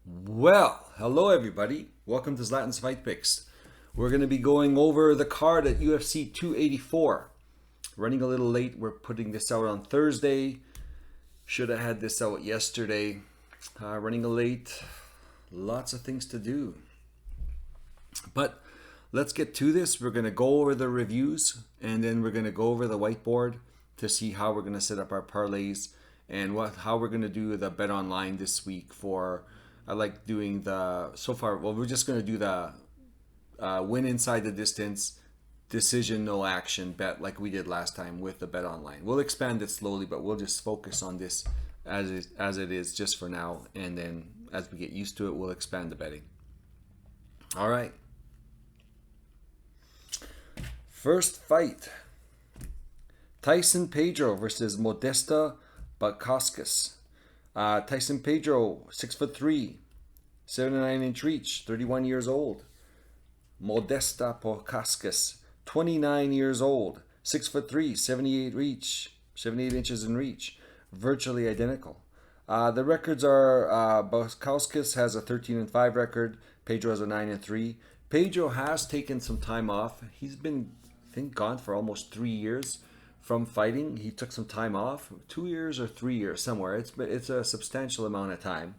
Well, hello everybody. Welcome to Zlatan's Fight Picks. We're going to be going over the card at UFC 284. Running a little late. We're putting this out on Thursday. Should have had this out yesterday. Running late. Lots of things to do. But let's get to this. We're going to go over the reviews and then we're going to go over the whiteboard to see how we're going to set up our parlays and how we're going to do the bet online this week for. I like doing we're just going to do the win inside the distance, decision, no action bet like we did last time with the bet online. We'll expand it slowly, but we'll just focus on this as it is just for now. And then as we get used to it, we'll expand the betting. All right. First fight. Tyson Pedro versus Modesta Bukauskas. Tyson Pedro, 6'3", 79-inch reach, 31 years old. Modesta Bukauskas, 29 years old, 6'3", 78 inches in reach, virtually identical. The records are Bukauskas has a 13-5 record. Pedro has a 9-3. Pedro has taken some time off. He's been, I think, gone for almost 3 years. From fighting. He took some time off, 2 years or 3 years somewhere. It's a substantial amount of time,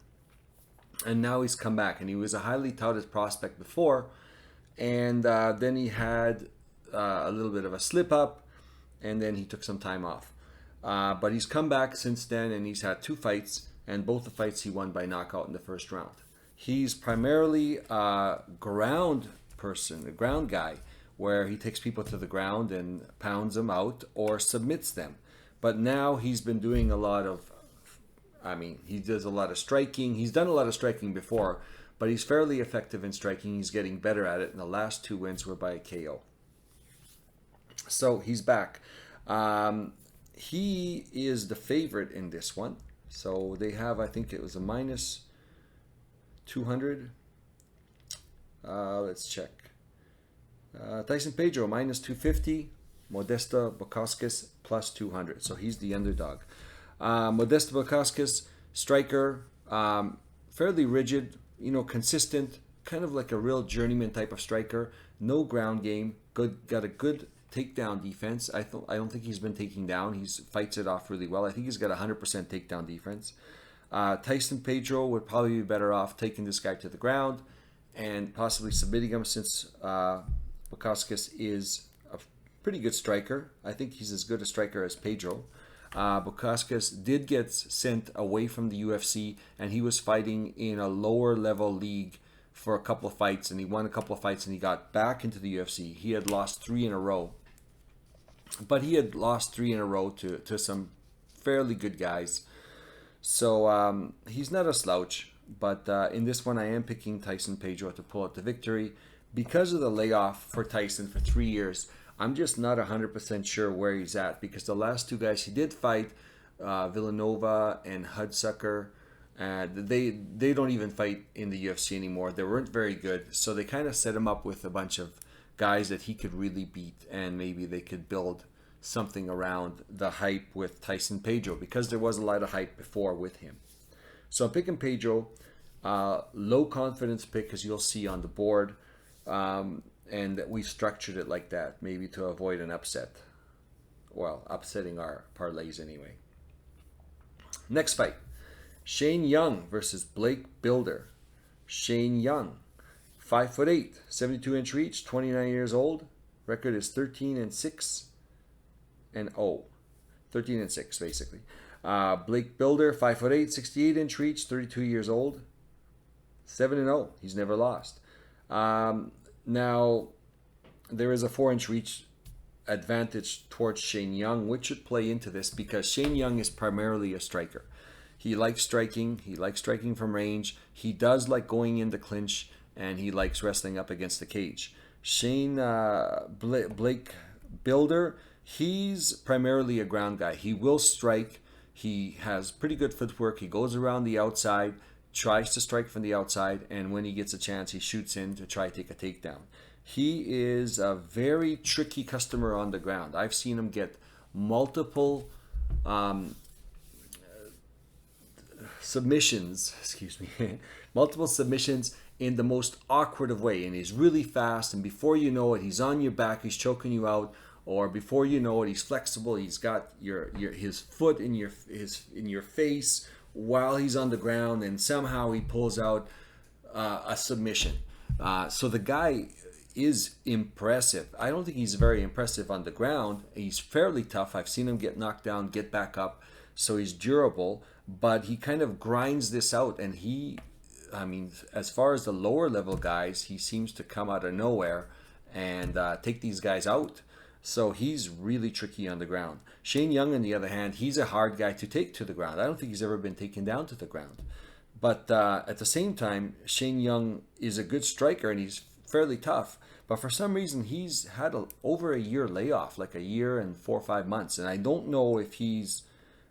and now he's come back. And he was a highly touted prospect before, and then he had a little bit of a slip up, and then he took some time off. But he's come back since then, and he's had 2 fights, and both the fights he won by knockout in the first round. He's primarily a ground person, a ground guy, where he takes people to the ground and pounds them out or submits them. But now he's been doing he does a lot of striking. He's done a lot of striking before, but he's fairly effective in striking. He's getting better at it, and the last 2 wins were by KO. So he's back. He is the favorite in this one. So they have, I think it was a minus 200. Let's check. Tyson Pedro minus 250, Modesta Bukauskas plus 200. So he's the underdog. Modesta Bukauskas, striker, fairly rigid, consistent, kind of like a real journeyman type of striker. No ground game. Got a good takedown defense. I don't think he's been taking down. He fights it off really well. I think he's got 100% takedown defense. Tyson Pedro would probably be better off taking this guy to the ground and possibly submitting him since Bukauskas is a pretty good striker. I think he's as good a striker as Pedro. Bukauskas did get sent away from the UFC, and he was fighting in a lower level league for a couple of fights, and he won a couple of fights, and he got back into the UFC. He had lost 3 in a row, but he had lost 3 in a row to some fairly good guys. So he's not a slouch, but in this one I am picking Tyson Pedro to pull out the victory. Because of the layoff for Tyson for 3 years, I'm just not 100% sure where he's at, because the last 2 guys he did fight, Villanova and Hudsucker, they don't even fight in the UFC anymore. They weren't very good, so they kind of set him up with a bunch of guys that he could really beat, and maybe they could build something around the hype with Tyson Pedro, because there was a lot of hype before with him. So I'm picking Pedro, low confidence pick, as you'll see on the board. And we structured it like that, maybe to avoid an upset. Well, upsetting our parlays anyway. Next fight, Shane Young versus Blake Builder. Shane Young, 5'8", 72-inch reach, 29 years old. Record is 13-6 and 0. 13-6 basically. Blake Builder, 5'8", 68-inch reach, 32 years old. 7-0. He's never lost. Now, there is a 4-inch reach advantage towards Shane Young, which should play into this, because Shane Young is primarily a striker. He likes striking. He likes striking from range. He does like going into clinch, and he likes wrestling up against the cage. Blake Builder, he's primarily a ground guy. He will strike. He has pretty good footwork. He goes around the outside, tries to strike from the outside, and when he gets a chance, he shoots in to try to take a takedown. He is a very tricky customer on the ground. I've seen him get multiple submissions, excuse me, multiple submissions in the most awkward of way, and he's really fast, and before you know it, he's on your back, he's choking you out, or before you know it, he's flexible, he's got his foot in your face while he's on the ground, and somehow he pulls out a submission. So the guy is impressive. I don't think he's very impressive on the ground. He's fairly tough. I've seen him get knocked down, get back up, so he's durable, but he kind of grinds this out, and as far as the lower level guys, he seems to come out of nowhere and take these guys out. So he's really tricky on the ground. Shane Young, on the other hand, he's a hard guy to take to the ground. I don't think he's ever been taken down to the ground. But at the same time, Shane Young is a good striker and he's fairly tough. But for some reason, he's had over a year layoff, like a year and 4 or 5 months. And I don't know if he's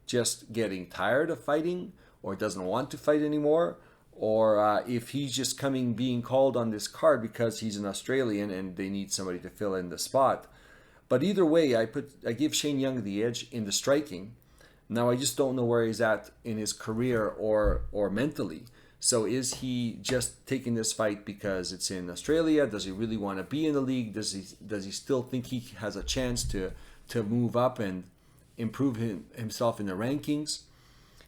just getting tired of fighting or doesn't want to fight anymore, or if he's just being called on this card because he's an Australian and they need somebody to fill in the spot. But either way, I give Shane Young the edge in the striking. Now I just don't know where he's at in his career or mentally. So is he just taking this fight because it's in Australia? Does he really want to be in the league? Does he still think he has a chance to move up and improve himself in the rankings?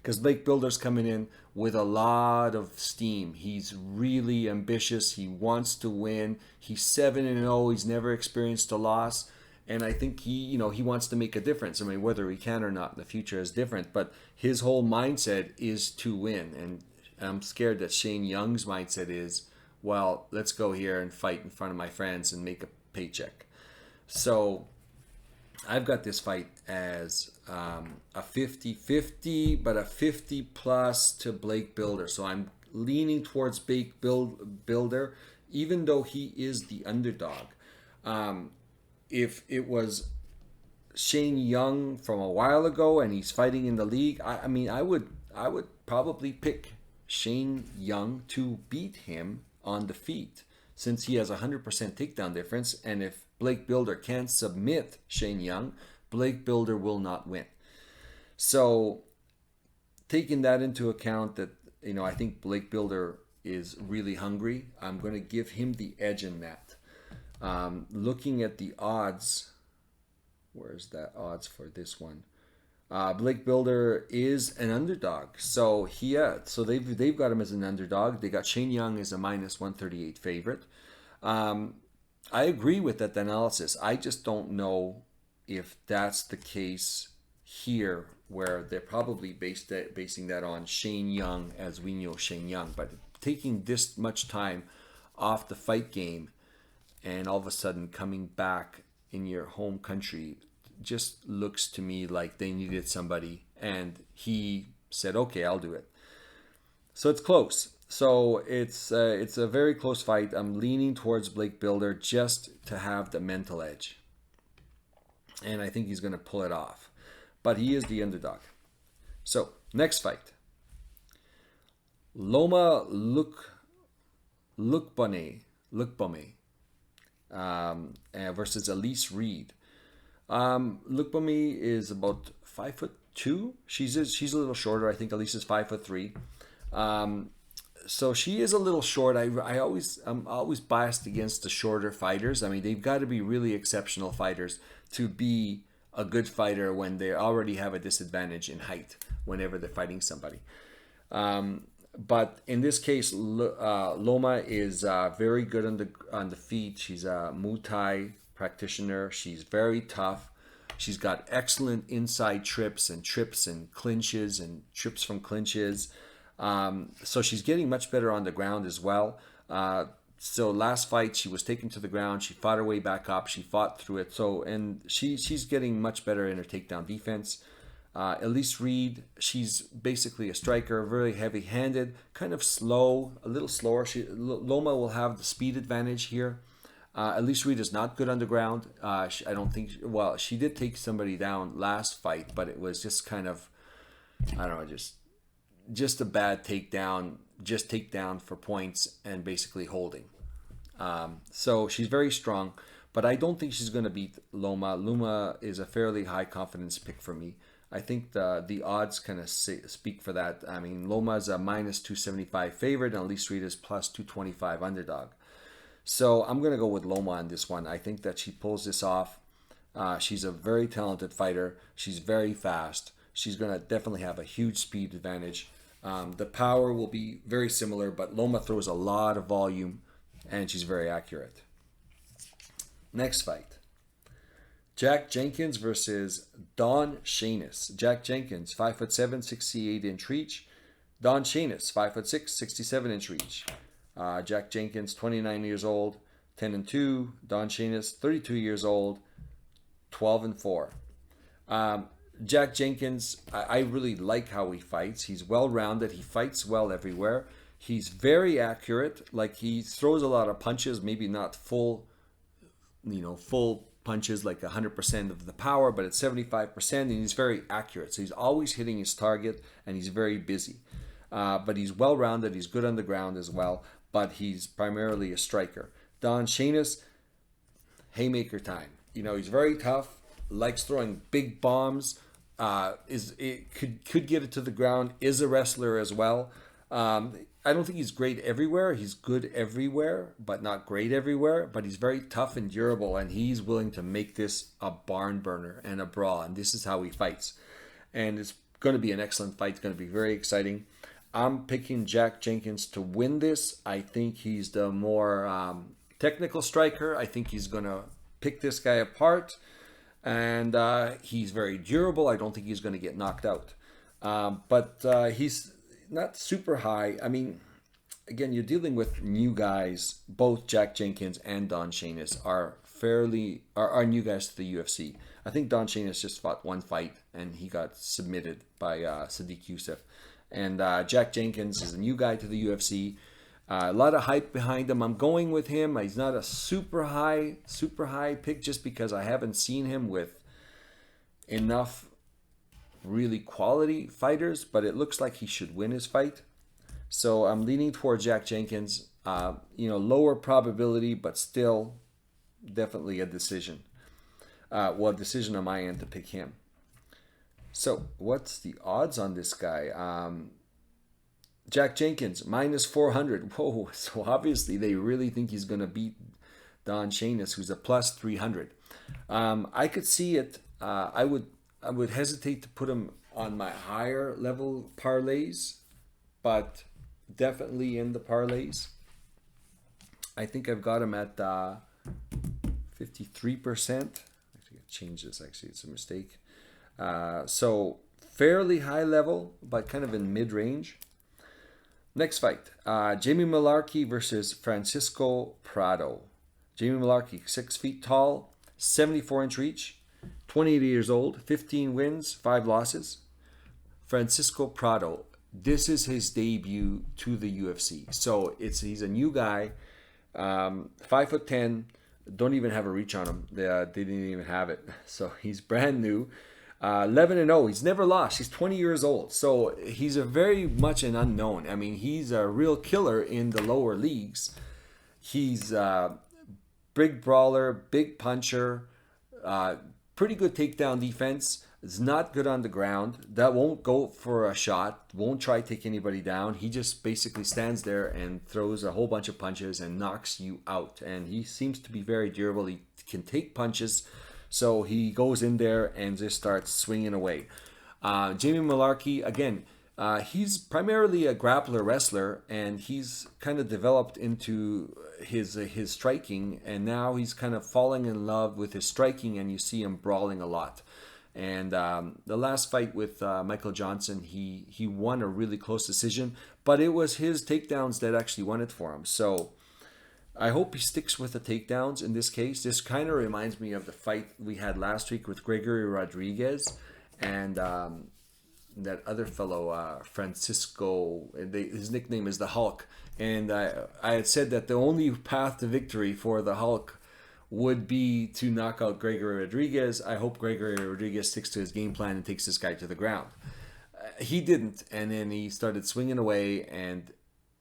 Because Blake Builder's coming in with a lot of steam. He's really ambitious. He wants to win. He's 7-0. He's never experienced a loss. And I think he wants to make a difference. I mean, whether he can or not in the future is different. But his whole mindset is to win. And I'm scared that Shane Young's mindset is, well, let's go here and fight in front of my friends and make a paycheck. So I've got this fight as a 50-50, but a 50 plus to Blake Builder. So I'm leaning towards Blake Builder, even though he is the underdog. If it was Shane Young from a while ago and he's fighting in the league, I would probably pick Shane Young to beat him on the feet, since he has 100% takedown difference. And if Blake Builder can't submit Shane Young, Blake Builder will not win. So taking that into account, that I think Blake Builder is really hungry, I'm going to give him the edge in that. Looking at the odds, where's that odds for this one? Blake Builder is an underdog, so they've got him as an underdog. They got Shane Young as a -138 favorite. I agree with that analysis. I just don't know if that's the case here, where they're probably basing that on Shane Young, as we know Shane Young. But taking this much time off the fight game and all of a sudden coming back in your home country just looks to me like they needed somebody, and he said, okay, I'll do it. So it's close. So it's a very close fight. I'm leaning towards Blake Builder just to have the mental edge, and I think he's going to pull it off, but he is the underdog. So next fight, Loma Lookbone versus Elise Reed. Lookbone is about 5'2". She's a little shorter. I think Elise is 5'3". So she is a little short. I'm always biased against the shorter fighters. I mean, they've got to be really exceptional fighters to be a good fighter when they already have a disadvantage in height whenever they're fighting somebody. But in this case, Loma is very good on the feet. She's a Muay Thai practitioner. She's very tough. She's got excellent inside trips and clinches and trips from clinches. So she's getting much better on the ground as well. So last fight, she was taken to the ground. She fought her way back up. She fought through it. And she's getting much better in her takedown defense. Elise Reed, she's basically a striker, very heavy-handed, kind of slow, a little slower. Loma will have the speed advantage here. Elise Reed is not good on the ground. I don't think, she did take somebody down last fight, but it was just kind of, I don't know, just a bad takedown, just takedown for points and basically holding. So she's very strong, but I don't think she's going to beat Loma. Loma is a fairly high confidence pick for me. I think the odds kind of speak for that. I mean, Loma's a minus 275 favorite, and Elise Reed is plus 225 underdog. So I'm going to go with Loma on this one. I think that she pulls this off. She's a very talented fighter. She's very fast. She's going to definitely have a huge speed advantage. The power will be very similar, but Loma throws a lot of volume, and she's very accurate. Next fight. Jack Jenkins versus Don Shainis. Jack Jenkins, 5'7", 68-inch reach. Don Shainis, 5'6", 67-inch reach. Jack Jenkins, 29 years old, 10-2. Don Shainis, 32 years old, 12-4. Jack Jenkins, I really like how he fights. He's well-rounded. He fights well everywhere. He's very accurate. Like, he throws a lot of punches, maybe not full punches like 100% of the power, but it's 75%, and he's very accurate. So he's always hitting his target, and he's very busy. But he's well-rounded. He's good on the ground as well, but he's primarily a striker. Don Shainis, haymaker time. He's very tough, likes throwing big bombs, could get it to the ground, is a wrestler as well. I don't think he's great everywhere. He's good everywhere, but not great everywhere. But he's very tough and durable, and he's willing to make this a barn burner and a brawl. And this is how he fights. And it's going to be an excellent fight. It's going to be very exciting. I'm picking Jack Jenkins to win this. I think he's the more technical striker. I think he's going to pick this guy apart. And he's very durable. I don't think he's going to get knocked out. But he's not super high. I mean, again, you're dealing with new guys. Both Jack Jenkins and Don Shainis are new guys to the UFC. I think Don Shainis just fought one fight, and he got submitted by Sadiq Youssef. And Jack Jenkins is a new guy to the UFC. A lot of hype behind him. I'm going with him. He's not a super high pick just because I haven't seen him with enough really quality fighters, but it looks like he should win his fight. So I'm leaning towards Jack Jenkins. Lower probability, but still definitely a decision. A decision on my end to pick him. So what's the odds on this guy? Jack Jenkins, minus 400. Whoa, so obviously they really think he's going to beat Don Shainis, who's a plus 300. I could see it. I would hesitate to put him on my higher level parlays, but definitely in the parlays. I think I've got him at 53%. Actually, I changed this. Actually, it's a mistake. So fairly high level, but kind of in mid-range. Next fight, Jamie Mullarkey versus Francisco Prado. Jamie Mullarkey, 6 feet tall, 74-inch reach, 28 years old, 15 wins, 5 losses. Francisco Prado, this is his debut to the UFC. So he's a new guy, 5'10", don't even have a reach on him. They didn't even have it. So he's brand new. 11-0. He's never lost. He's 20 years old. So he's a very much an unknown. I mean, he's a real killer in the lower leagues. He's a big brawler, big puncher, pretty good takedown defense. Is not good on the ground. That won't go for a shot. Won't try to take anybody down. He just basically stands there and throws a whole bunch of punches and knocks you out. And he seems to be very durable. He can take punches. So he goes in there and just starts swinging away. Jamie Mullarkey, again, he's primarily a grappler wrestler, and he's kind of developed into his striking, and now he's kind of falling in love with his striking, and you see him brawling a lot. And the last fight with Michael Johnson, he won a really close decision, but it was his takedowns that actually won it for him. So I hope he sticks with the takedowns in this case. This kind of reminds me of the fight we had last week with Gregory Rodriguez and that other fellow, Francisco. His nickname is the Hulk. And I had said that the only path to victory for the Hulk would be to knock out Gregory Rodriguez. I hope Gregory Rodriguez sticks to his game plan and takes this guy to the ground. He didn't, and then he started swinging away, and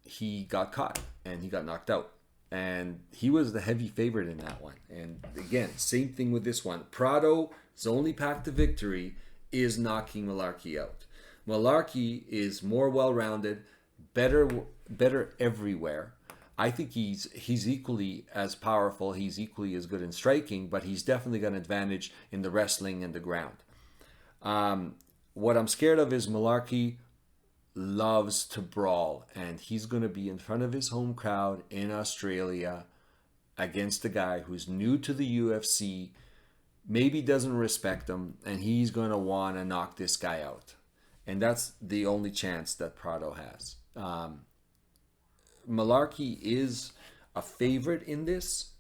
he got caught, and he got knocked out. And he was the heavy favorite in that one. And again, same thing with this one. Prado's only path to victory is knocking Malarkey out. Malarkey is more well-rounded, better everywhere. I think he's equally as powerful. He's equally as good in striking, but he's definitely got an advantage in the wrestling and the ground. What I'm scared of is Malarkey loves to brawl, and he's going to be in front of his home crowd in Australia against a guy who's new to the UFC, maybe doesn't respect him, and he's going to want to knock this guy out. And that's the only chance that Prado has. Malarkey is a favorite in this.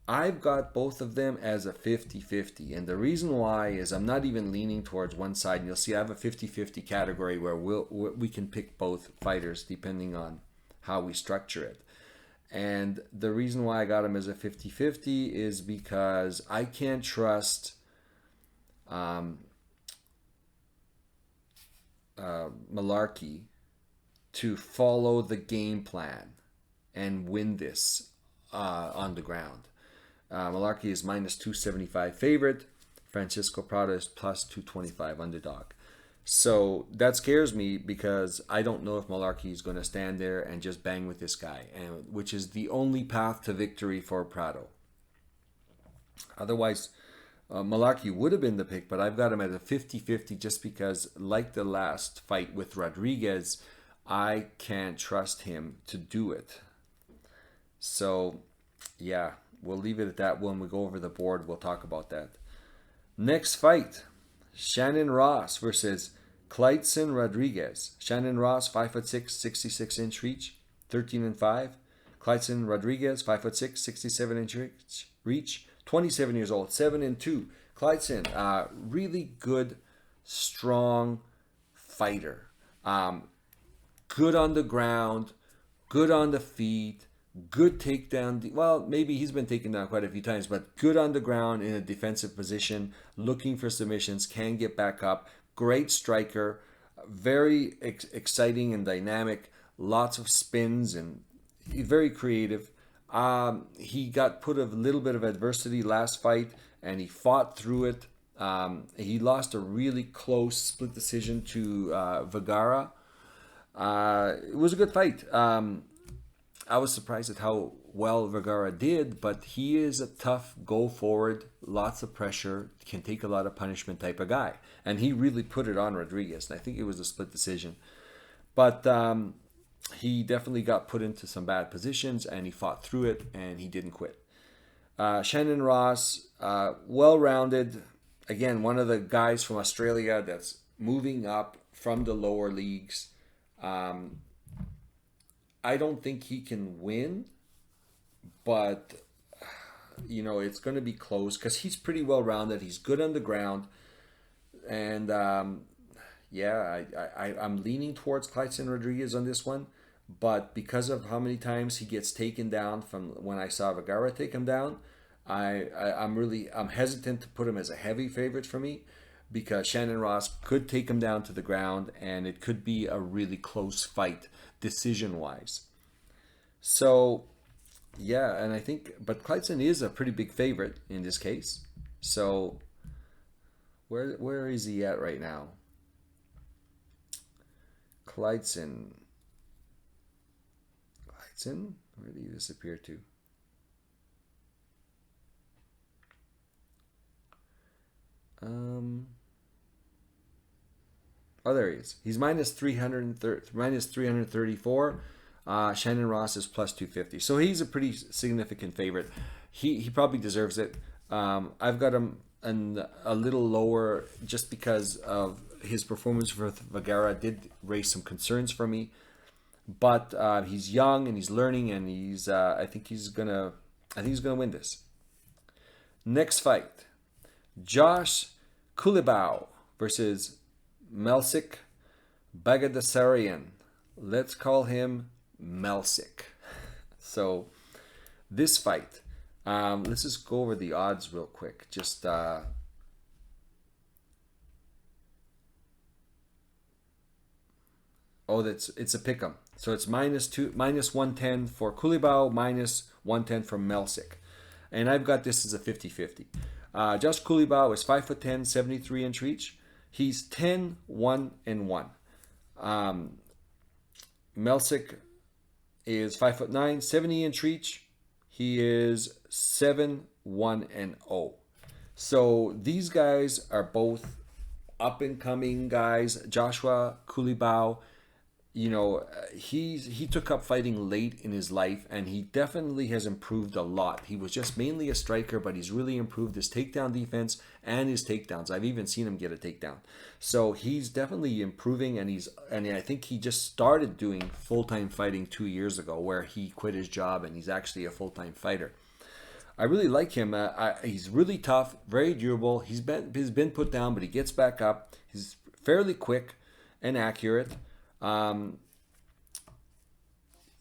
I've got both of them as a 50-50. And the reason why is I'm not even leaning towards one side. And you'll see I have a 50-50 category where we can pick both fighters depending on how we structure it. And the reason why I got him as a 50-50 is because I can't trust Malarkey to follow the game plan and win this on the ground. Malarkey is minus 275 favorite. Francisco Prado is plus 225 underdog. So that scares me because I don't know if Malarkey is going to stand there and just bang with this guy, which is the only path to victory for Prado. Otherwise, Malarkey would have been the pick, but I've got him at a 50-50 just because, like the last fight with Rodriguez, I can't trust him to do it. So, yeah, we'll leave it at that. When we go over the board, we'll talk about that. Next fight, Shannon Ross versus Kleidson Rodriguez. Shannon Ross, 5'6", 66-inch reach, 13-5. Kleidson Rodriguez, 5'6", 67-inch reach, 27 years old, 7-2. Kleidson, really good, strong fighter. Good on the ground, good on the feet, good takedown. Well, maybe he's been taken down quite a few times, but good on the ground in a defensive position, looking for submissions, can get back up. Great striker, very exciting and dynamic, lots of spins and very creative. He got put a little bit of adversity last fight, and he fought through it. He lost a really close split decision to Vergara. It was a good fight. I was surprised at how well Vergara did, but he is a tough go forward, lots of pressure, can take a lot of punishment type of guy. And he really put it on Rodriguez, and I think it was a split decision. But he definitely got put into some bad positions, and he fought through it, and he didn't quit. Shannon Ross, well-rounded. Again, one of the guys from Australia that's moving up from the lower leagues. I don't think he can win, but it's going to be close because he's pretty well rounded. He's good on the ground, and I'm leaning towards Kleidson Rodriguez on this one. But because of how many times he gets taken down from when I saw Vergara take him down, I'm hesitant to put him as a heavy favorite for me, because Shannon Ross could take him down to the ground, and it could be a really close fight decision-wise. So, yeah, and I think, but Kleidson is a pretty big favorite in this case. So, where is he at right now? Kleidson, where did he disappear to? Oh, there he is. He's minus 334. Shannon Ross is plus 250. So he's a pretty significant favorite. He probably deserves it. I've got him a little lower just because of his performance with Vergara did raise some concerns for me. But he's young and he's learning, and I think he's gonna win this. Next fight, Josh Kulibau versus Melsik Bagdasaryan. Let's call him Melsik. So this fight, let's just go over the odds real quick. Just it's a pick'em. So it's minus 110 for Kulibau, minus 110 for Melsik. And I've got this as a 50-50. Josh Kulibau is 5'10", 73-inch reach. He's 10-1-1. Melsick is 5'9", 70-inch reach. He is 7-1-0. So these guys are both up and coming guys. Joshua Kulibao, he took up fighting late in his life, and he definitely has improved a lot. He was just mainly a striker, but he's really improved his takedown defense and his takedowns. I've even seen him get a takedown. So he's definitely improving, and I think he just started doing full-time fighting 2 years ago, where he quit his job and he's actually a full-time fighter. I really like him. He's really tough, very durable. He's been put down, but he gets back up. He's fairly quick and accurate.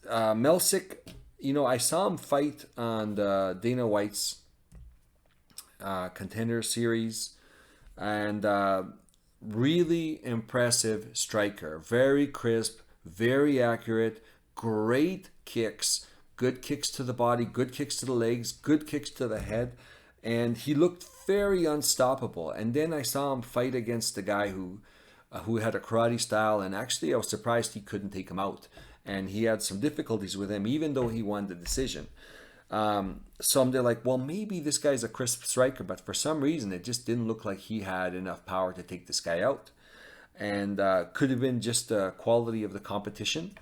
Melsick, I saw him fight on the Dana White's Contender Series, and really impressive striker. Very crisp, very accurate, great kicks. Good kicks to the body, good kicks to the legs, good kicks to the head. And he looked very unstoppable. And then I saw him fight against a guy who had a karate style. And actually, I was surprised he couldn't take him out. And he had some difficulties with him, even though he won the decision. So they're like, well, maybe this guy's a crisp striker. But for some reason, it just didn't look like he had enough power to take this guy out. And could have been just the quality of the competition.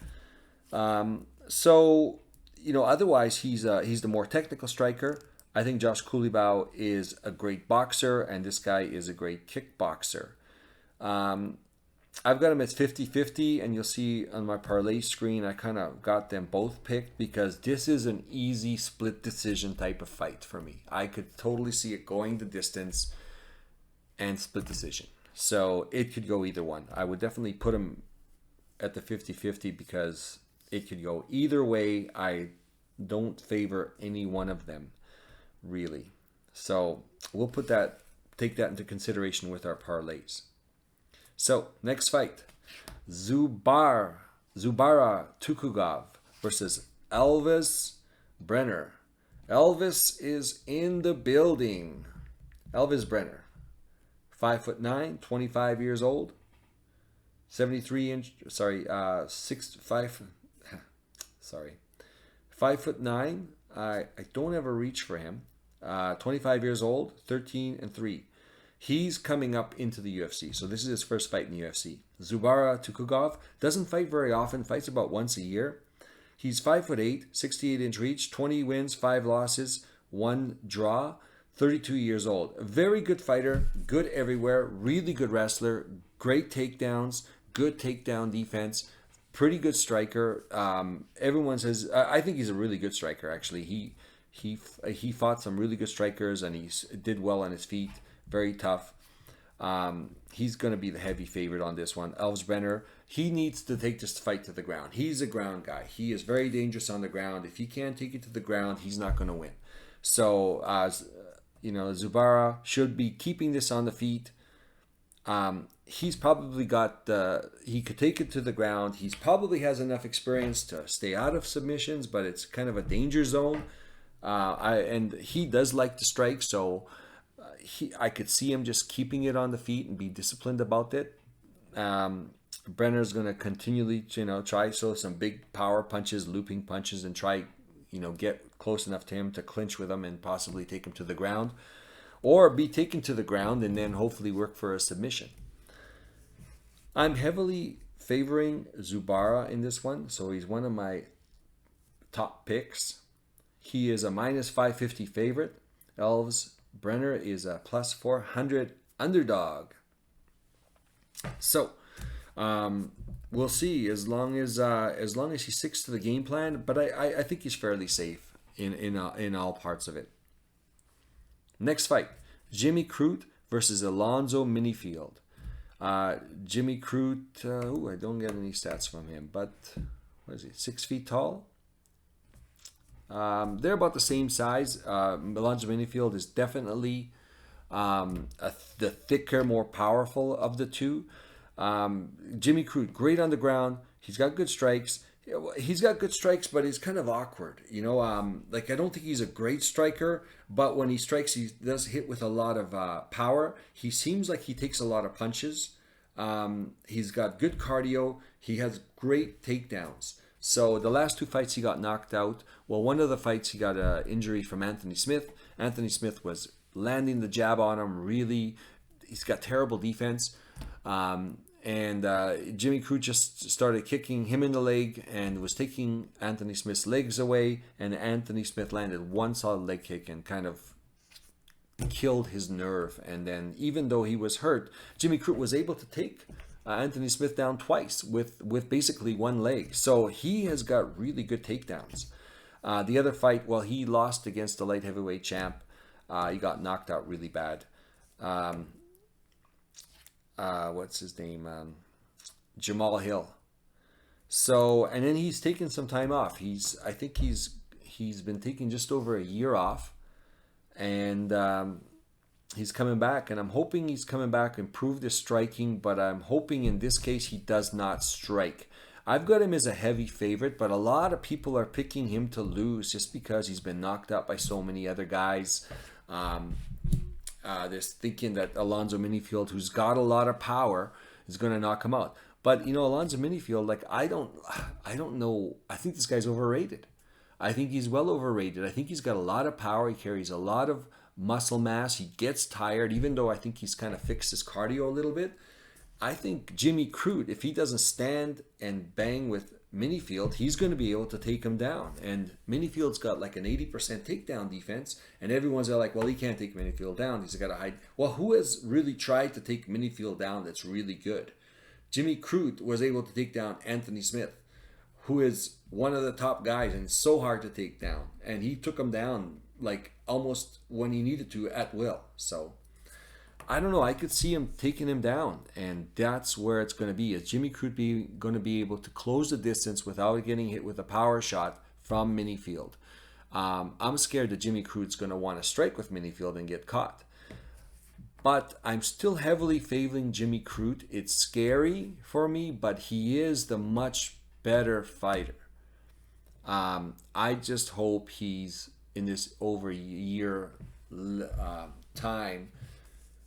Otherwise, he's the more technical striker. I think Josh Kulibao is a great boxer, and this guy is a great kickboxer. I've got him at 50-50, and you'll see on my parlay screen, I kind of got them both picked because this is an easy split decision type of fight for me. I could totally see it going the distance and split decision. So it could go either one. I would definitely put him at the 50-50 because it could go either way. I don't favor any one of them, really. So we'll take that into consideration with our parlays. So next fight, Zubara Tukugov versus Elvis Brenner. Elvis is in the building. Elvis Brenner, 5'9", 25 years old, 5'9". I don't have a reach for him. 25 years old, 13-3. He's coming up into the UFC. So this is his first fight in the UFC. Zubara Tukugov doesn't fight very often, fights about once a year. He's 5'8", 68-inch reach, 20 wins, 5 losses, 1 draw, 32 years old. A very good fighter, good everywhere, really good wrestler, great takedowns, good takedown defense, pretty good striker. Everyone says I think he's a really good striker. Actually, he fought some really good strikers and he did well on his feet. Very tough. He's going to be the heavy favorite on this one. Elvis Brenner, he needs to take this fight to the ground. He's a ground guy. He is very dangerous on the ground. If he can't take it to the ground, he's not going to win. So, Zubara should be keeping this on the feet. He's probably he could take it to the ground. He probably has enough experience to stay out of submissions, but it's kind of a danger zone. And he does like to strike, so I could see him just keeping it on the feet and be disciplined about it. Brenner's going to continually, try some big power punches, looping punches, and try, get close enough to him to clinch with him and possibly take him to the ground, or be taken to the ground and then hopefully work for a submission. I'm heavily favoring Zubara in this one, so he's one of my top picks. He is a minus 550 favorite. Elvis Brenner is a plus 400 underdog. So we'll see as long as he sticks to the game plan. But I think he's fairly safe in all parts of it. Next fight, Jimmy Crute versus Alonzo Minifield. Jimmy Crute, I don't get any stats from him, but what is he? 6 feet tall. They're about the same size. Alonzo Minifield is definitely the thicker, more powerful of the two. Jimmy Crute, great on the ground. He's got good strikes. Yeah, well, he's got good strikes, but he's kind of awkward. Like I don't think he's a great striker, but when he strikes, he does hit with a lot of power. He seems like he takes a lot of punches. He's got good cardio. He has great takedowns. So the last two fights he got knocked out. Well, one of the fights he got an injury from Anthony Smith. Anthony Smith was landing the jab on him. Really, he's got terrible defense. And Jimmy Crute just started kicking him in the leg and was taking Anthony Smith's legs away. And Anthony Smith landed one solid leg kick and kind of killed his nerve. And then, even though he was hurt, Jimmy Crute was able to take Anthony Smith down twice with basically one leg. So he has got really good takedowns. The other fight, well, he lost against the light heavyweight champ. He got knocked out really bad. What's his name? Jamal Hill. So, and then he's taken some time off. I think he's been taking just over a year off, and he's coming back. And I'm hoping he's coming back, improve his striking. But I'm hoping in this case he does not strike. I've got him as a heavy favorite, but a lot of people are picking him to lose just because he's been knocked out by so many other guys. They're thinking that Alonzo Minifield, who's got a lot of power, is going to knock him out. But Alonzo Minifield, like I don't know. I think this guy's overrated. I think he's well overrated. I think he's got a lot of power. He carries a lot of muscle mass. He gets tired, even though I think he's kind of fixed his cardio a little bit. I think Jimmy Crute, if he doesn't stand and bang with Minifield, he's going to be able to take him down. And Minifield's got like an 80% takedown defense, and everyone's like, well, he can't take Minifield down. He's got to hide. Well, who has really tried to take Minifield down that's really good? Jimmy Crute was able to take down Anthony Smith, who is one of the top guys and so hard to take down. And he took him down like almost when he needed to at will. So I don't know. I could see him taking him down, and that's where it's going to be. Is Jimmy Crute going to be able to close the distance without getting hit with a power shot from Minifield? I'm scared that Jimmy Crute's going to want to strike with Minifield and get caught. But I'm still heavily favoring Jimmy Crute. It's scary for me, but he is the much better fighter. I just hope he's in this over a year time.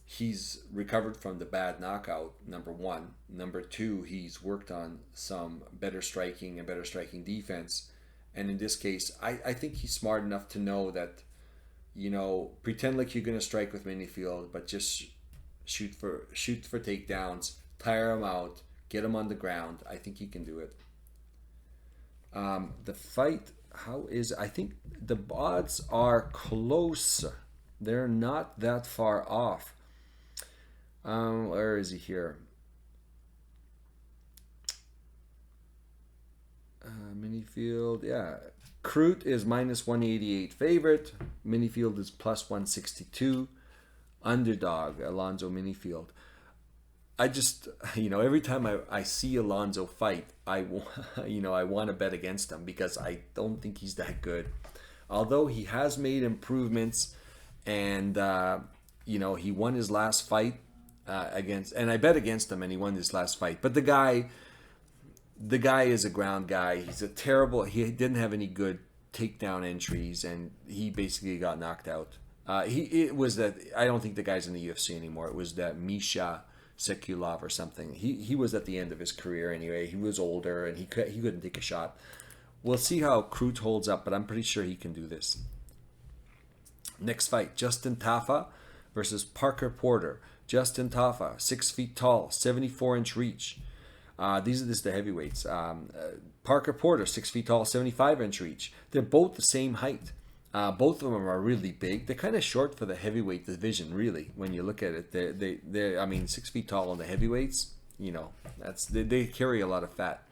He's recovered from the bad knockout, number one. Number two, he's worked on some better striking and better striking defense. And in this case, I think he's smart enough to know that, pretend like you're going to strike with Minifield, but just shoot for takedowns, tire him out, get him on the ground. I think he can do it. The fight, I think the odds are close. They're not that far off. Where is he here? Minifield, yeah. Crute is minus 188 favorite. Minifield is plus 162. Underdog, Alonzo Minifield. I just, every time I see Alonzo fight, I want to bet against him because I don't think he's that good. Although he has made improvements, and he won his last fight and I bet against him, and he won his last fight. But the guy is a ground guy. He didn't have any good takedown entries, and he basically got knocked out. I don't think the guy's in the UFC anymore. It was that Misha Sekulov or something. He was at the end of his career anyway. He was older, and he couldn't take a shot. We'll see how Crute holds up, but I'm pretty sure he can do this. Next fight, Justin Tafa versus Parker Porter. Justin Tafa, 6 feet tall, 74-inch reach. These are just the heavyweights. Parker Porter, 6 feet tall, 75-inch reach. They're both the same height. Both of them are really big. They're kind of short for the heavyweight division, really. When you look at it, they're 6 feet tall on the heavyweights. They carry a lot of fat.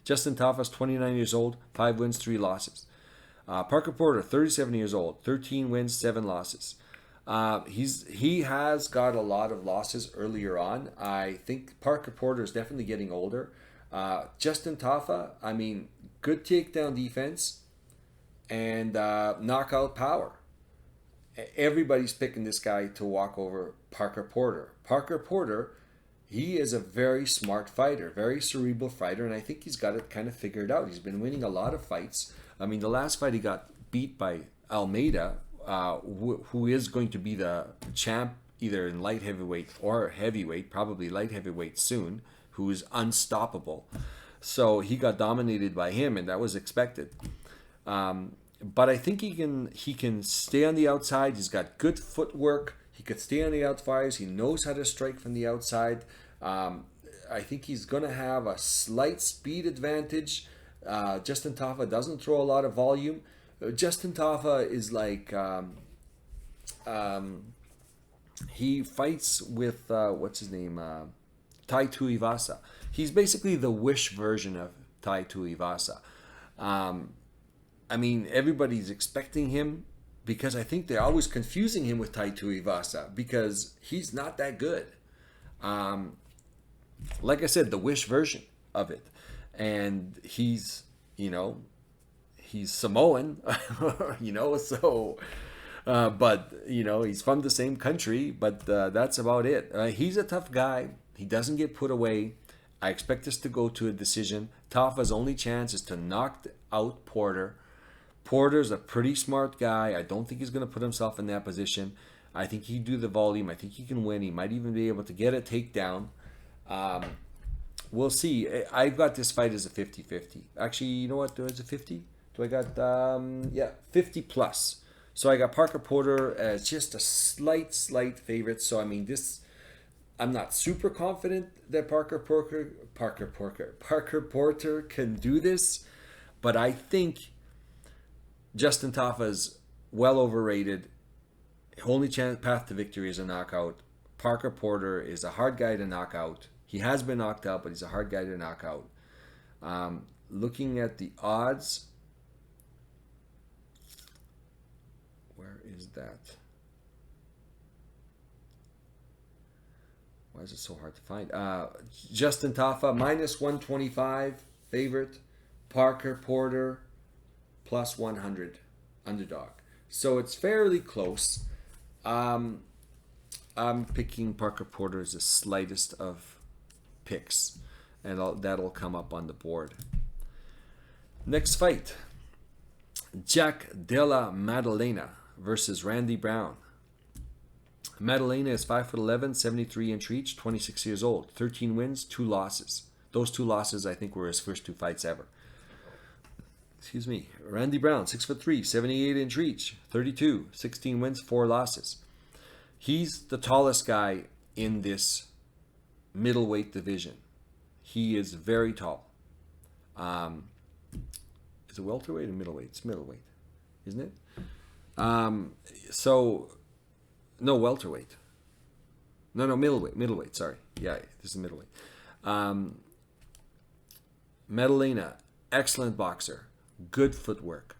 Justin Tafa's 29 years old, 5 wins, 3 losses. Parker Porter, 37 years old, 13 wins, 7 losses. He has got a lot of losses earlier on. I think Parker Porter is definitely getting older. Justin Tafa, good takedown defense and knockout power. Everybody's picking this guy to walk over Parker Porter. Parker Porter he is a very smart fighter, very cerebral fighter, and I think he's got it kind of figured out. He's been winning a lot of fights. I mean, the last fight he got beat by Almeida, who is going to be the champ either in light heavyweight or heavyweight, probably light heavyweight soon, who is unstoppable. So he got dominated by him, and that was expected. But I think he can stay on the outside. He's got good footwork. He could stay on the outside. He knows how to strike from the outside. I think he's going to have a slight speed advantage. Justin Tafa doesn't throw a lot of volume. Justin Tafa is like he fights with what's his name, Tai Tuivasa. He's basically the Wish version of Tai Tuivasa. I mean, everybody's expecting him, because I think they're always confusing him with Tai Tuivasa because he's not that good. Like I said, the Wish version of it. And he's Samoan, so, but, he's from the same country, but that's about it. He's a tough guy. He doesn't get put away. I expect this to go to a decision. Tafa's only chance is to knock out Porter. Porter's a pretty smart guy. I don't think he's going to put himself in that position. I think he can do the volume. I think he can win. He might even be able to get a takedown. We'll see. I've got this fight as a 50-50. Actually, you know what? Is it 50? Do I got, 50 plus. So I got Parker Porter as just a slight favorite. So, I mean, I'm not super confident that Parker Porter can do this. But I think Justin Tafa's well overrated. Only path to victory is a knockout. Parker Porter is a hard guy to knock out. He has been knocked out, but he's a hard guy to knock out. Looking at the odds, where is that? Why is it so hard to find? Justin Tafa, minus 125 favorite. Parker Porter, plus 100 underdog. So it's fairly close. I'm picking Parker Porter as the slightest of picks, and that'll come up on the board. Next fight, Jack Della Maddalena versus Randy Brown. Maddalena is 5'11", 73-inch reach, 26 years old, 13 wins, 2 losses. Those 2 losses, I think, were his first 2 fights ever. Excuse me. Randy Brown, 6'3", 78-inch reach, 32, 16 wins, 4 losses. He's the tallest guy in this middleweight division. He is very tall. Is it welterweight or middleweight? It's middleweight, isn't it? No, welterweight. No, middleweight, sorry. Yeah, this is middleweight. Maddalena, excellent boxer. Good footwork.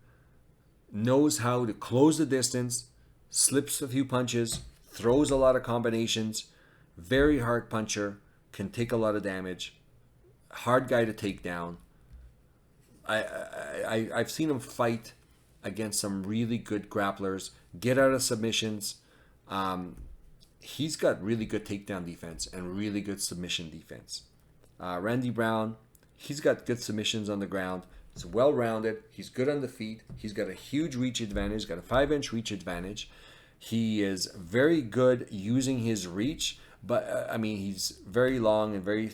Knows how to close the distance, slips a few punches, throws a lot of combinations, very hard puncher, can take a lot of damage, hard guy to take down. I've seen him fight against some really good grapplers, get out of submissions. He's got really good takedown defense and really good submission defense. Randy Brown, he's got good submissions on the ground. He's well-rounded. He's good on the feet. He's got a huge reach advantage. He's got a 5-inch reach advantage. He is very good using his reach, but he's very long and very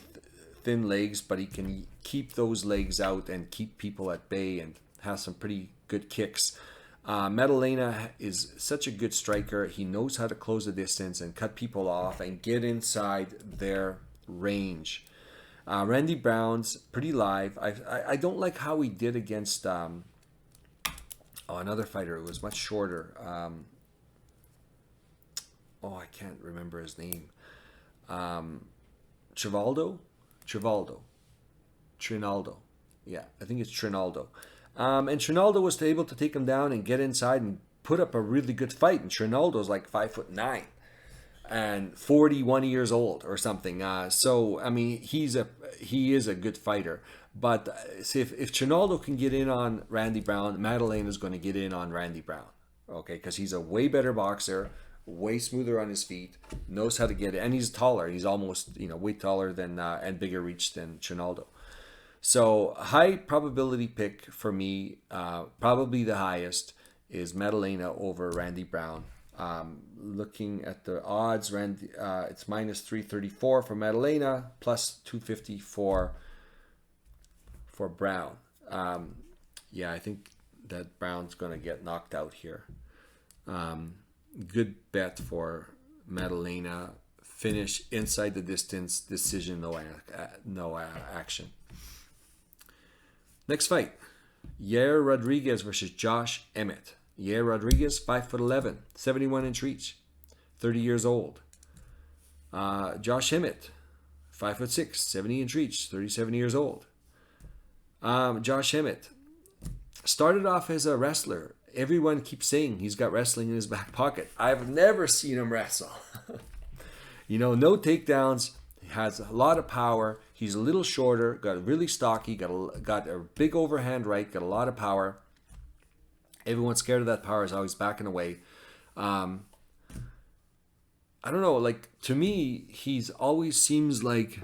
thin legs, but he can keep those legs out and keep people at bay and has some pretty good kicks. Maddalena is such a good striker. He knows how to close the distance and cut people off and get inside their range. Randy Brown's pretty live. I don't like how he did against another fighter who was much shorter. I can't remember his name. Trinaldo? Yeah, I think it's Trinaldo. And Trinaldo was able to take him down and get inside and put up a really good fight. And Trinaldo's like 5'9" and 41 years old or something. He is a good fighter. But if Trinaldo can get in on Randy Brown, Maddalena is going to get in on Randy Brown. Okay, because he's a way better boxer, way smoother on his feet, knows how to get it, and he's taller. He's almost, way taller than and bigger reach than Chinaldo. So high probability pick for me, probably the highest, is Madalena over Randy Brown. Looking at the odds, it's minus 334 for Madalena, plus 250 for Brown. I think that Brown's going to get knocked out here. Good bet for Madalena. Finish inside the distance, decision, no action. Next fight, Yair Rodriguez versus Josh Emmett. Yair Rodriguez, 5'11", 71-inch reach, 30 years old. Josh Emmett, 5'6", 70-inch reach, 37 years old. Josh Emmett started off as a wrestler. Everyone keeps saying he's got wrestling in his back pocket. I've never seen him wrestle. No takedowns. He has a lot of power. He's a little shorter, got really stocky, got a big overhand right, got a lot of power. Everyone's scared of that power, is always backing away. I don't know, to me, he's always seems like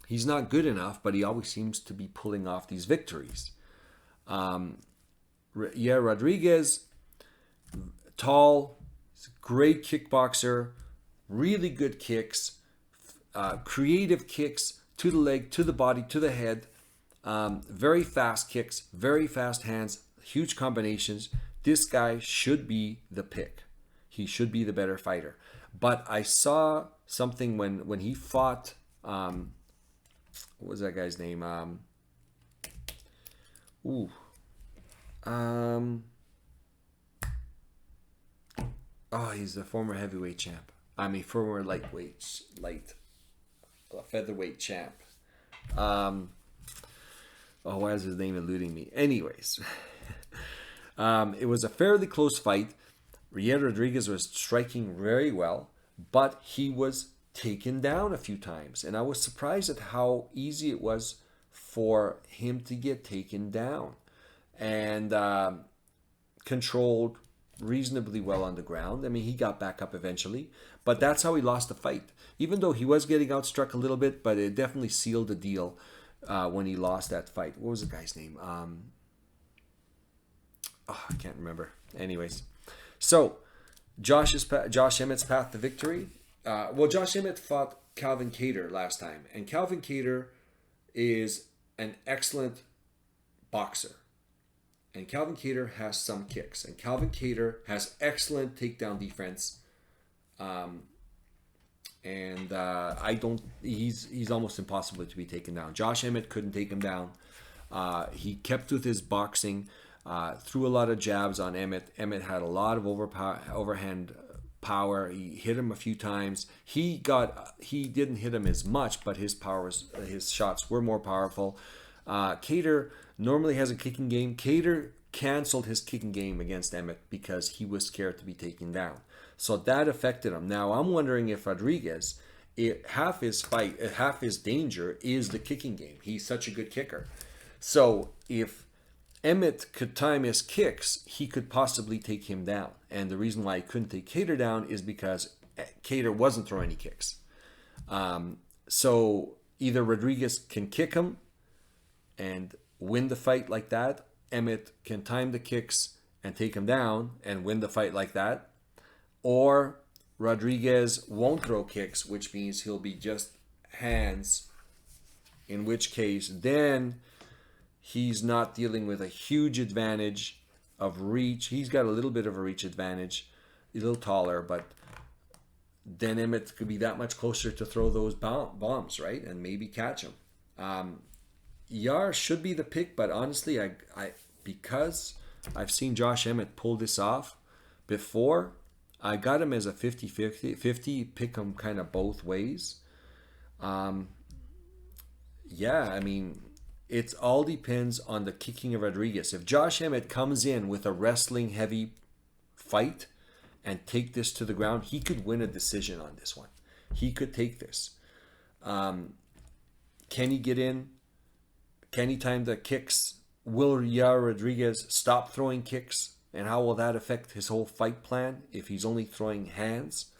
he's not good enough, but he always seems to be pulling off these victories. Yair Rodriguez, tall, great kickboxer, really good kicks, creative kicks to the leg, to the body, to the head, very fast kicks, very fast hands, huge combinations. This guy should be the pick. He should be the better fighter. But I saw something when he fought, what was that guy's name? He's a former heavyweight champ. Former featherweight champ. Why is his name eluding me? Anyways, it was a fairly close fight. Yair Rodriguez was striking very well, but he was taken down a few times. And I was surprised at how easy it was for him to get taken down. And controlled reasonably well on the ground. He got back up eventually, but that's how he lost the fight. Even though he was getting outstruck a little bit, but it definitely sealed the deal when he lost that fight. What was the guy's name? I can't remember. Anyways, so Josh Emmett's path to victory. Josh Emmett fought Calvin Kattar last time, and Calvin Kattar is an excellent boxer. And Calvin Kattar has some kicks. And Calvin Kattar has excellent takedown defense. He's almost impossible to be taken down. Josh Emmett couldn't take him down. He kept with his boxing, threw a lot of jabs on Emmett. Emmett had a lot of overhand power. He hit him a few times. He didn't hit him as much, but his shots were more powerful. Kattar normally has a kicking game. Kattar canceled his kicking game against Emmett because he was scared to be taken down. So that affected him. Now I'm wondering if Rodriguez, half his danger is the kicking game. He's such a good kicker. So if Emmett could time his kicks, he could possibly take him down. And the reason why he couldn't take Kattar down is because Kattar wasn't throwing any kicks. So either Rodriguez can kick him and win the fight like that. Emmett can time the kicks and take him down and win the fight like that. Or Rodriguez won't throw kicks, which means he'll be just hands, in which case then he's not dealing with a huge advantage of reach. He's got a little bit of a reach advantage, a little taller, but then Emmett could be that much closer to throw those bombs, right? And maybe catch him. Yair should be the pick, but honestly, I because I've seen Josh Emmett pull this off before, I got him as a 50-50, pick him kind of both ways. It all depends on the kicking of Rodriguez. If Josh Emmett comes in with a wrestling heavy fight and take this to the ground, he could win a decision on this one. He could take this. Can he get in? Can he time the kicks? Will Yair Rodriguez stop throwing kicks and how will that affect his whole fight plan if he's only throwing hands?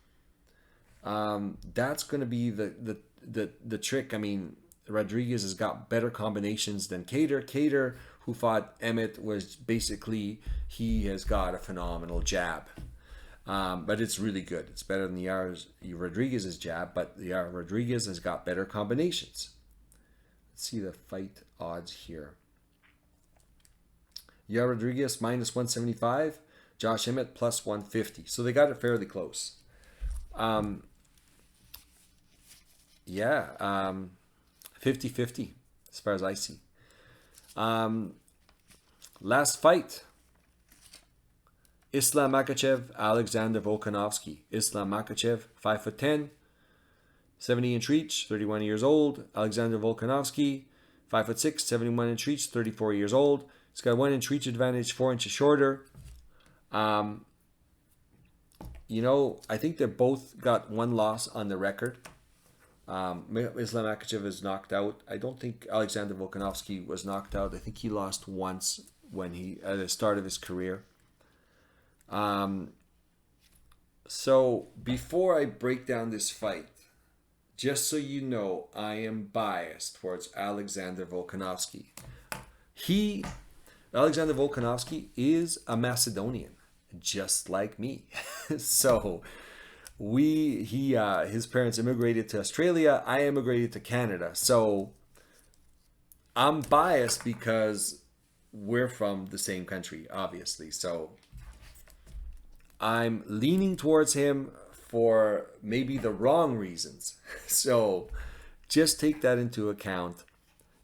That's going to be the trick. I mean, Rodriguez has got better combinations than Kattar. Kattar, who fought Emmett, was basically, he has got a phenomenal jab. But it's really good. It's better than Rodriguez's jab, but Rodriguez has got better combinations. Let's see the fight odds here. Rodriguez minus 175, Josh Emmett plus 150. So they got it fairly close. 50-50 as far as I see. Last fight. Islam Makhachev, Alexander Volkanovski. Islam Makhachev, 5'10", 70-inch reach, 31 years old. Alexander Volkanovski, 5'6", 71-inch reach, 34 years old. He's got a 1-inch reach advantage, 4 inches shorter. I think they both got one loss on the record. Islam Makhachev is knocked out. I don't think Alexander Volkanovski was knocked out. I think he lost once at the start of his career. So before I break down this fight, just so you know, I am biased towards Alexander Volkanovski. Alexander Volkanovski is a Macedonian, just like me. So his parents immigrated to Australia. I immigrated to Canada. So I'm biased because we're from the same country, obviously. So I'm leaning towards him for maybe the wrong reasons. So just take that into account,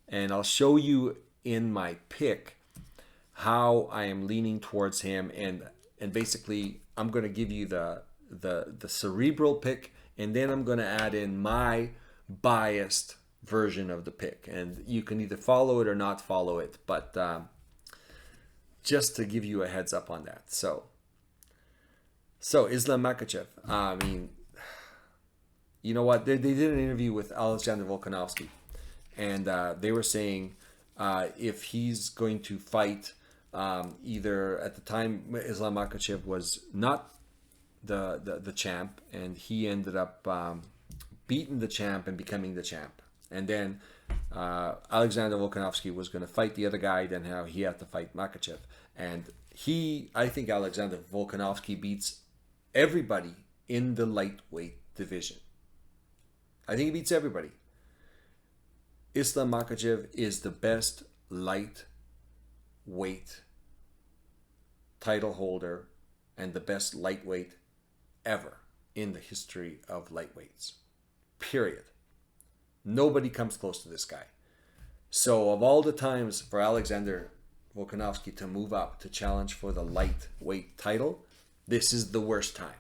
and I'll show you in my pick how I am leaning towards him, and basically I'm going to give you the cerebral pick, and then I'm going to add in my biased version of the pick, and you can either follow it or not follow it, but just to give you a heads up on that. So Islam Makhachev, I mean, you know what? They did an interview with Alexander Volkanovski, and they were saying if he's going to fight, either at the time Islam Makhachev was not the champ, and he ended up beating the champ and becoming the champ, and then Alexander Volkanovski was going to fight the other guy, then how he had to fight Makhachev, and I think Alexander Volkanovski beats everybody in the lightweight division. I think he beats everybody. Islam Makhachev is the best lightweight title holder and the best lightweight ever in the history of lightweights. Period. Nobody comes close to this guy. So of all the times for Alexander Volkanovski to move up to challenge for the lightweight title, this is the worst time.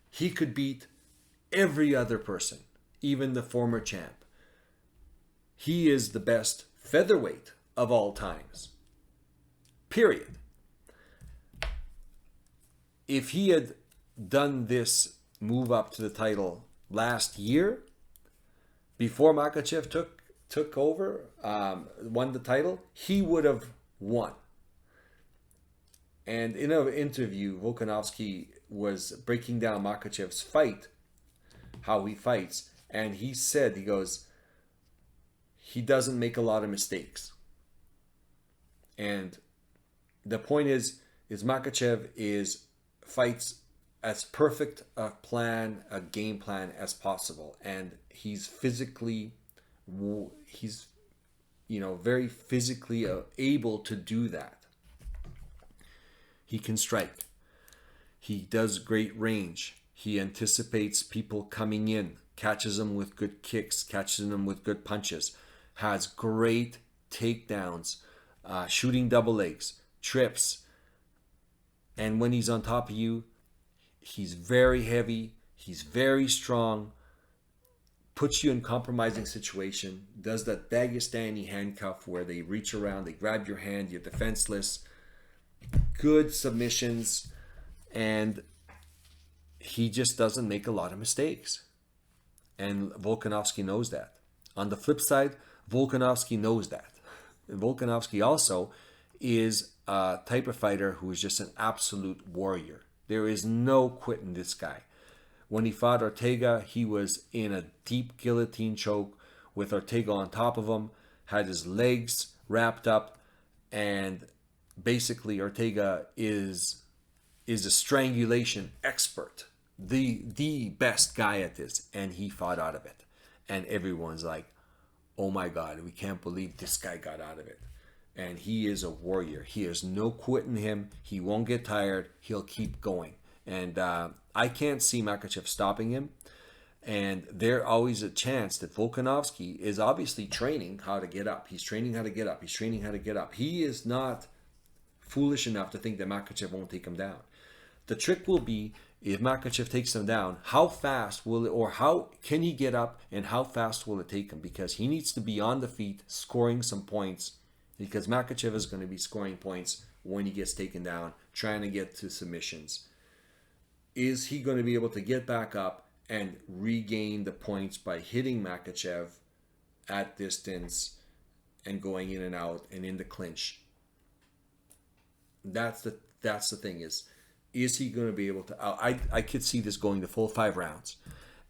He could beat every other person, even the former champ. He is the best featherweight of all times. Period. If he had done this move up to the title last year, before Makhachev took over, won the title, he would have won. And in an interview, Volkanovski was breaking down Makhachev's fight, how he fights, and he said, he goes, he doesn't make a lot of mistakes. And the point is Makhachev fights as perfect a game plan as possible, and he's very physically able to do that. He can strike. He does great range. He anticipates people coming in, catches them with good kicks, catches them with good punches, has great takedowns, shooting double legs, trips. And when he's on top of you, he's very heavy, he's very strong, puts you in compromising situation, does that Dagestani handcuff where they reach around, they grab your hand, you're defenseless, good submissions, and he just doesn't make a lot of mistakes. And Volkanovski knows that. On the flip side, Volkanovski knows that. And Volkanovski also is a type of fighter who is just an absolute warrior. There is no quitting this guy. When he fought Ortega, he was in a deep guillotine choke with Ortega on top of him, had his legs wrapped up, and basically Ortega is a strangulation expert, the best guy at this, and he fought out of it. And everyone's like, oh my God, we can't believe this guy got out of it. And he is a warrior. He has no quitting him. He won't get tired. He'll keep going. And I can't see Makhachev stopping him. And there's always a chance that Volkanovski is obviously training how to get up. He's training how to get up. He's training how to get up. He is not foolish enough to think that Makhachev won't take him down. The trick will be, if Makhachev takes him down, how fast will it, or how can he get up, and how fast will it take him? Because he needs to be on the feet scoring some points, because Makhachev is going to be scoring points when he gets taken down, trying to get to submissions. Is he going to be able to get back up and regain the points by hitting Makhachev at distance and going in and out and in the clinch? That's the thing is he going to be able to... I could see this going the full 5 rounds.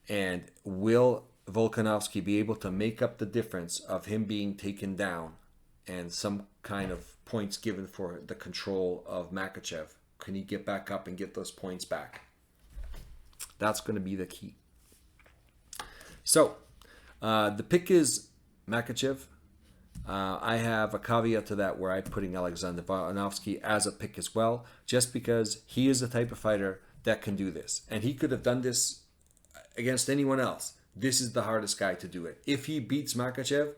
And will Volkanovski be able to make up the difference of him being taken down and some kind of points given for the control of Makhachev? Can he get back up and get those points back? That's going to be the key. So, the pick is Makhachev. I have a caveat to that where I'm putting Alexander Volkanovski as a pick as well, just because he is the type of fighter that can do this. And he could have done this against anyone else. This is the hardest guy to do it. If he beats Makhachev,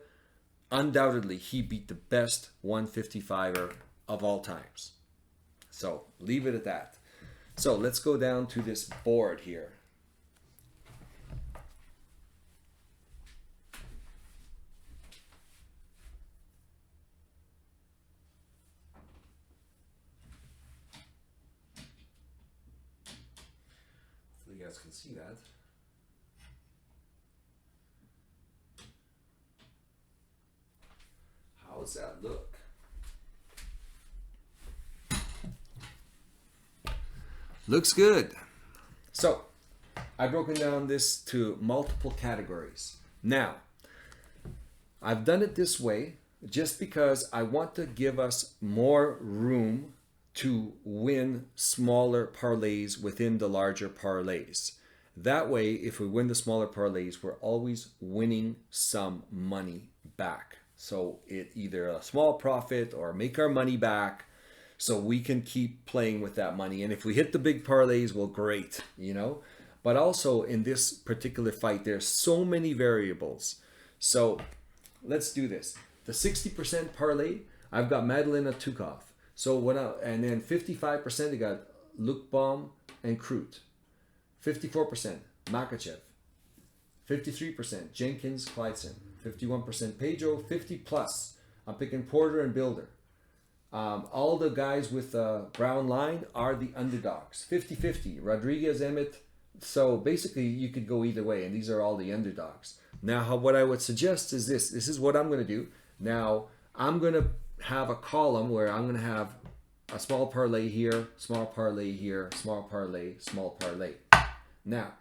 undoubtedly he beat the best 155er of all times. So, leave it at that. So, let's go down to this board here. You guys can see that. How does that look? Looks good. So, I've broken down this to multiple categories. Now, I've done it this way just because I want to give us more room to win smaller parlays within the larger parlays. That way, if we win the smaller parlays, we're always winning some money back. So it either a small profit or make our money back so we can keep playing with that money. And if we hit the big parlays, well, great, you know. But also in this particular fight, there's so many variables. So let's do this. The 60% parlay, I've got Madalina Tukov. So and then 55% I got Lukbaum and Krut. 54% Makhachev. 53% Jenkins Kleidson. 51% Pedro. 50 plus. I'm picking Porter and Builder. All the guys with the brown line are the underdogs. 50-50. Rodriguez, Emmett. So basically you could go either way, and these are all the underdogs. Now what I would suggest is this. This is what I'm going to do. Now I'm going to have a column where I'm going to have a small parlay here, small parlay here, small parlay, small parlay. Now,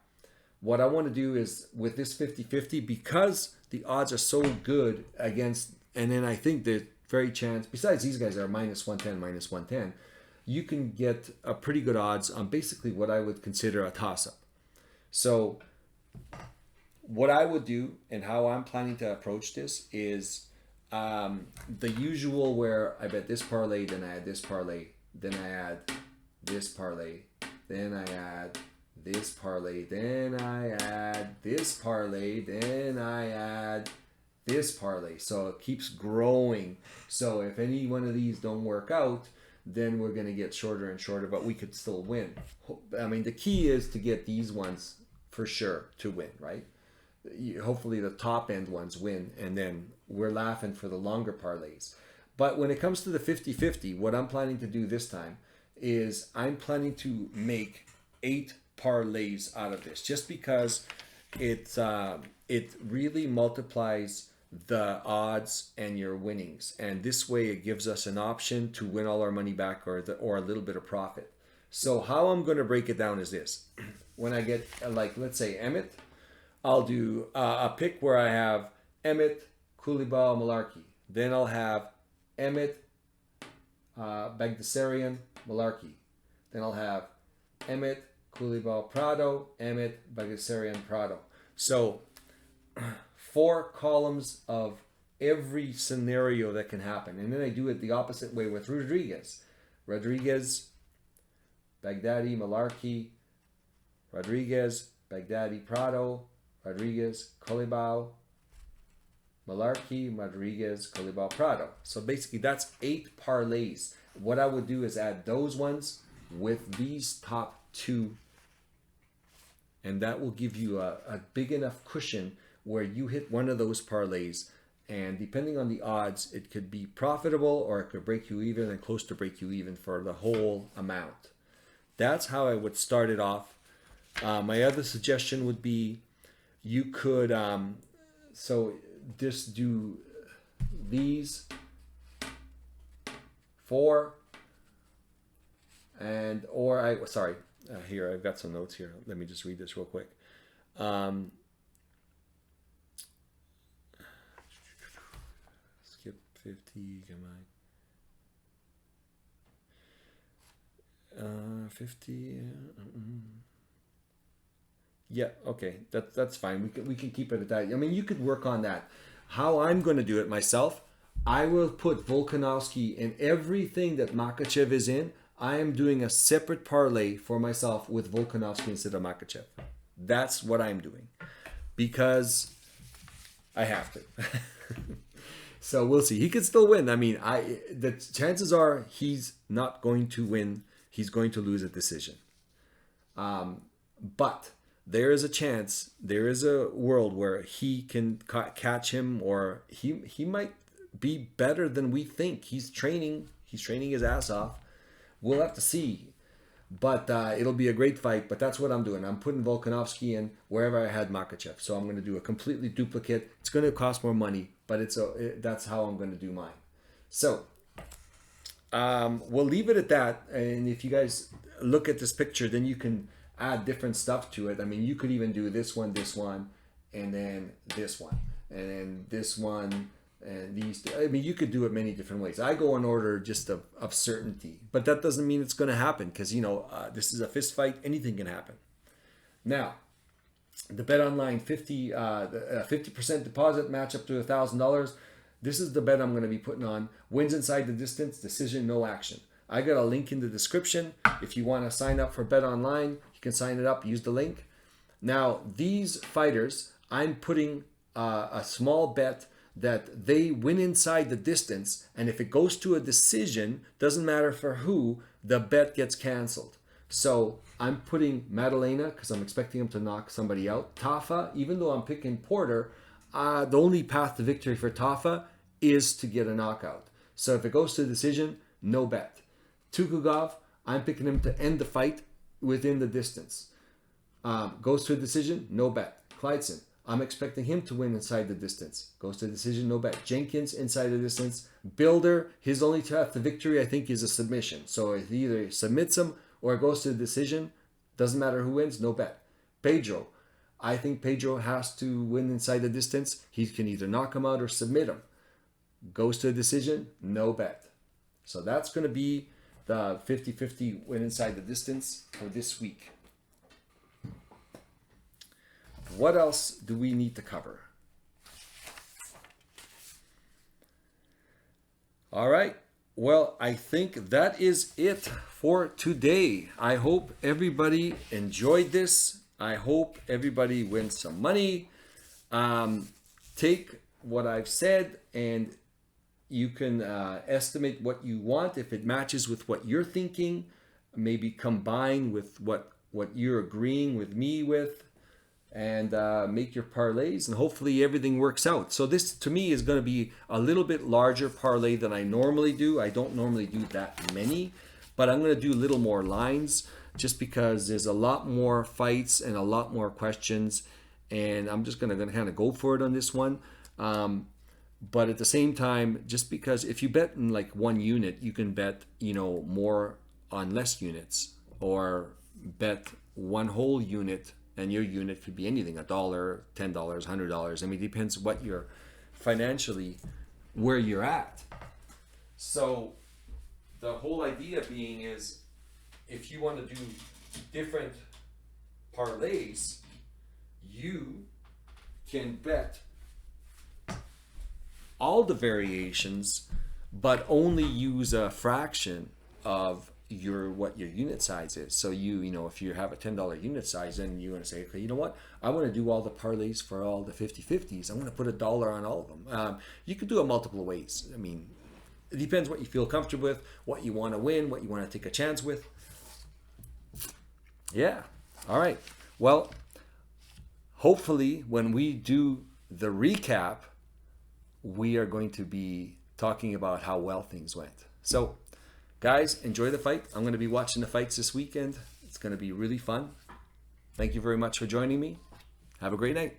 what I want to do is with this 50-50, because the odds are so good against, and then I think there's very chance, besides these guys are minus 110, you can get a pretty good odds on basically what I would consider a toss-up. So what I would do and how I'm planning to approach this is the usual where I bet this parlay, then I add this parlay, then I add this parlay, then I add this parlay, then I add this parlay, then I add this parlay. So it keeps growing. So if any one of these don't work out, then we're going to get shorter and shorter, but we could still win. I mean, the key is to get these ones for sure to win, right? Hopefully the top end ones win, and then we're laughing for the longer parlays. But when it comes to the 50-50, what I'm planning to do this time is I'm planning to make 8 parlays out of this, just because it really multiplies the odds and your winnings, and this way it gives us an option to win all our money back or a little bit of profit. So how I'm going to break it down is this. When I get, like, let's say Emmett, I'll do a pick where I have Emmett, Kulibal, Malarkey. Then I'll have Emmett, Bagdasarian, Malarkey. Then I'll have Emmett, Kulibal, Prado, Emmett, Bagdasarian, Prado. So 4 columns of every scenario that can happen. And then I do it the opposite way with Rodriguez. Rodriguez, Baghdadi, Malarkey, Rodriguez, Baghdadi, Prado, Rodriguez, Kulibal, Malarkey, Rodriguez, Kulibal, Prado. So basically that's 8 parlays. What I would do is add those ones with these top 2, and that will give you a big enough cushion where you hit one of those parlays, and depending on the odds, it could be profitable or it could break you even and close to break you even for the whole amount. That's how I would start it off. My other suggestion would be you could so just do these 4 and here I've got some notes here. Let me just read this real quick. Skip 50. Come on. 50. Yeah, okay, that's fine. We can keep it at that. I mean, you could work on that. How I'm going to do it myself, I will put Volkanovski in everything that Makhachev is in. I am doing a separate parlay for myself with Volkanovski instead of Makhachev. That's what I'm doing because I have to. So we'll see. He could still win. I mean, the chances are he's not going to win. He's going to lose a decision. But there is a chance, there is a world where he can catch him, or he might be better than we think. He's training his ass off. We'll have to see. But it'll be a great fight. But that's what I'm doing. I'm putting Volkanovski in wherever I had Makhachev. So I'm going to do a completely duplicate. It's going to cost more money, but that's how I'm going to do mine. So we'll leave it at that. And if you guys look at this picture, then you can add different stuff to it. I mean, you could even do this one, and then this one, and then this one, and these two. I mean, you could do it many different ways. I go in order just of certainty, but that doesn't mean it's going to happen because, this is a fist fight. Anything can happen. Now, the Bet Online 50% deposit match up to $1,000. This is the bet I'm going to be putting on. Wins inside the distance, decision, no action. I got a link in the description. If you want to sign up for Bet Online, you can sign it up, use the link. Now, these fighters, I'm putting a small bet that they win inside the distance, and if it goes to a decision, doesn't matter for who, the bet gets canceled. So I'm putting Madalena because I'm expecting him to knock somebody out. Tafa, even though I'm picking Porter, the only path to victory for Tafa is to get a knockout. So if it goes to a decision, no bet. Tukugov, I'm picking him to end the fight within the distance. Goes to a decision, no bet. Kleidson, I'm expecting him to win inside the distance. Goes to a decision, no bet. Jenkins, inside the distance. Builder, his only path to victory, I think, is a submission. So if he either submits him or goes to a decision, doesn't matter who wins, no bet. Pedro, I think Pedro has to win inside the distance. He can either knock him out or submit him. Goes to a decision, no bet. So that's going to be the 50-50 win inside the distance for this week. What else do we need to cover? All right. Well, I think that is it for today. I hope everybody enjoyed this. I hope everybody wins some money. Take what I've said and you can estimate what you want. If it matches with what you're thinking, maybe combine with what you're agreeing with me with, and make your parlays, and hopefully everything works out. So this, to me, is going to be a little bit larger parlay than I normally do. I don't normally do that many, but I'm going to do a little more lines just because there's a lot more fights and a lot more questions, and I'm just going to kind of go for it on this one. But at the same time, just because if you bet in like one unit, you can bet, more on less units, or bet one whole unit, and your unit could be anything, $1, $10, $100. I mean, it depends what you're financially, where you're at. So the whole idea being is, if you want to do different parlays, you can bet all the variations, but only use a fraction of what your unit size is. So if you have a $10 unit size, then you want to say, okay, you know what? I want to do all the parlays for all the 50-50s. I want to put $1 on all of them. You could do it multiple ways. I mean, it depends what you feel comfortable with, what you want to win, what you want to take a chance with. Yeah. All right. Well, hopefully when we do the recap, we are going to be talking about how well things went. So, guys, enjoy the fight. I'm going to be watching the fights this weekend. It's going to be really fun. Thank you very much for joining me. Have a great night.